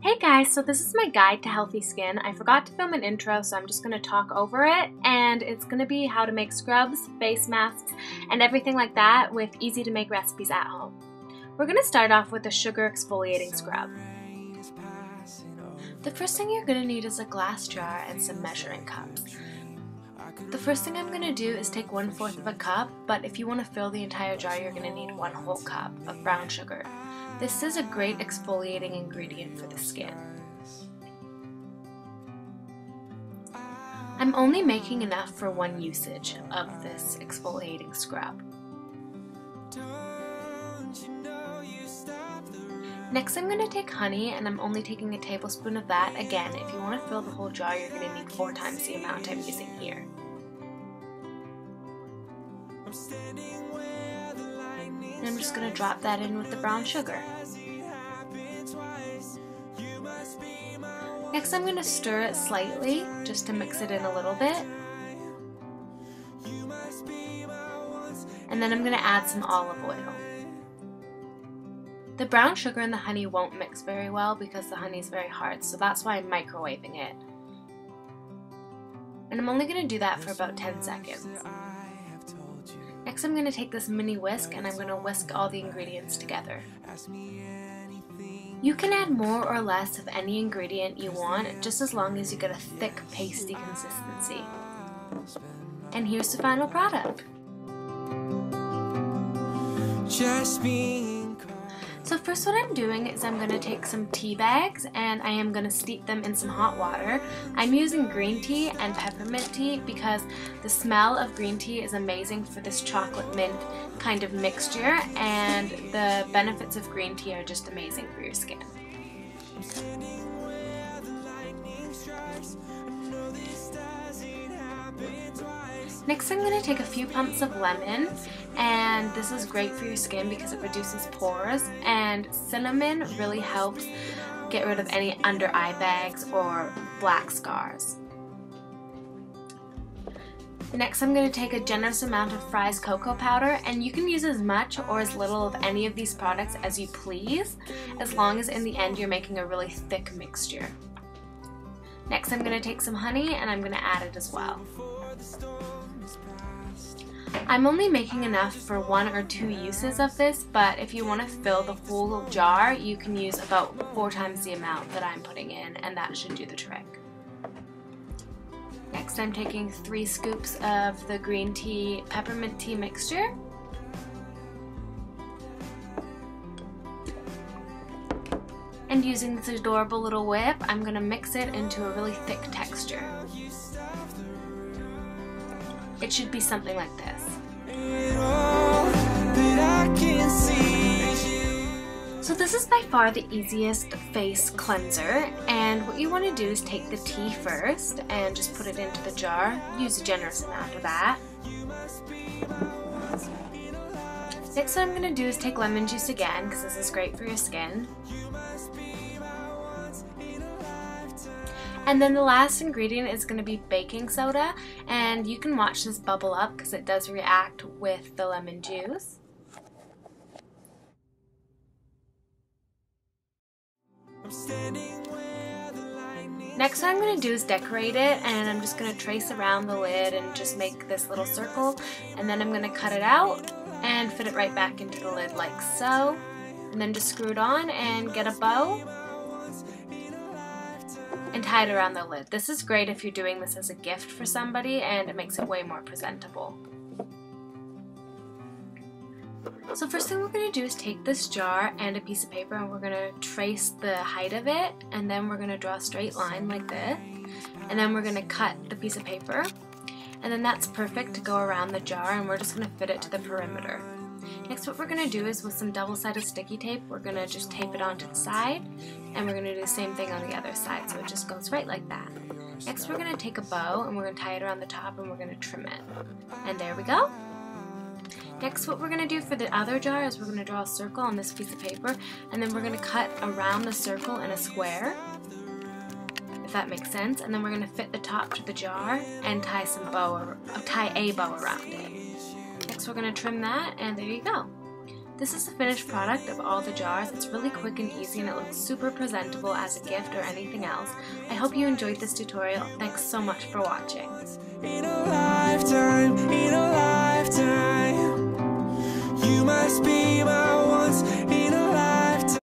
Hey guys, so this is my guide to healthy skin. I forgot to film an intro, so I'm just going to talk over it, and it's going to be how to make scrubs, face masks, and everything like that with easy to make recipes at home. We're going to start off with a sugar exfoliating scrub. The first thing you're going to need is a glass jar and some measuring cups. The first thing I'm going to do is take 1/4 of a cup, but if you want to fill the entire jar, you're going to need 1 whole cup of brown sugar. This is a great exfoliating ingredient for the skin. I'm only making enough for one usage of this exfoliating scrub. Next, I'm going to take honey, and I'm only taking a tablespoon of that. Again, if you want to fill the whole jar, you're going to need 4 times the amount I'm using here. And I'm just going to drop that in with the brown sugar. Next, I'm going to stir it slightly just to mix it in a little bit. And then I'm going to add some olive oil. The brown sugar and the honey won't mix very well because the honey is very hard, so that's why I'm microwaving it. And I'm only going to do that for about 10 seconds. Next, I'm going to take this mini whisk and I'm going to whisk all the ingredients together. You can add more or less of any ingredient you want, just as long as you get a thick, pasty consistency. And here's the final product. So first what I'm doing is I'm going to take some tea bags and I am going to steep them in some hot water. I'm using green tea and peppermint tea because the smell of green tea is amazing for this chocolate mint kind of mixture, and the benefits of green tea are just amazing for your skin. Next, I'm going to take a few pumps of lemon, and this is great for your skin because it reduces pores, and cinnamon really helps get rid of any under eye bags or black scars. Next, I'm going to take a generous amount of Fry's cocoa powder, and you can use as much or as little of any of these products as you please, as long as in the end you're making a really thick mixture. Next, I'm going to take some honey and I'm going to add it as well. I'm only making enough for 1 or 2 uses of this, but if you want to fill the whole jar, you can use about 4 times the amount that I'm putting in, and that should do the trick. Next, I'm taking 3 scoops of the green tea peppermint tea mixture. And using this adorable little whip, I'm going to mix it into a really thick texture. It should be something like this. So this is by far the easiest face cleanser, and what you want to do is take the tea first and just put it into the jar. Use a generous amount of that. Next, what I'm going to do is take lemon juice again because this is great for your skin. And then the last ingredient is going to be baking soda, and you can watch this bubble up because it does react with the lemon juice. Next, what I'm going to do is decorate it, and I'm just going to trace around the lid and just make this little circle, and then I'm going to cut it out and fit it right back into the lid like so, and then just screw it on and get a bow and tie it around the lid. This is great if you're doing this as a gift for somebody, and it makes it way more presentable. So first thing we're going to do is take this jar and a piece of paper, and we're going to trace the height of it, and then we're going to draw a straight line like this, and then we're going to cut the piece of paper, and then that's perfect to go around the jar, and we're just going to fit it to the perimeter. Next, what we're going to do is with some double-sided sticky tape, we're going to just tape it onto the side, and we're going to do the same thing on the other side, so it just goes right like that. Next, we're going to take a bow and we're going to tie it around the top, and we're going to trim it. And there we go. Next, what we're going to do for the other jar is we're going to draw a circle on this piece of paper, and then we're going to cut around the circle in a square, if that makes sense, and then we're going to fit the top to the jar and tie a bow around it. Next, we're going to trim that, and there you go. This is the finished product of all the jars. It's really quick and easy and it looks super presentable as a gift or anything else. I hope you enjoyed this tutorial. Thanks so much for watching. In a lifetime, you must be my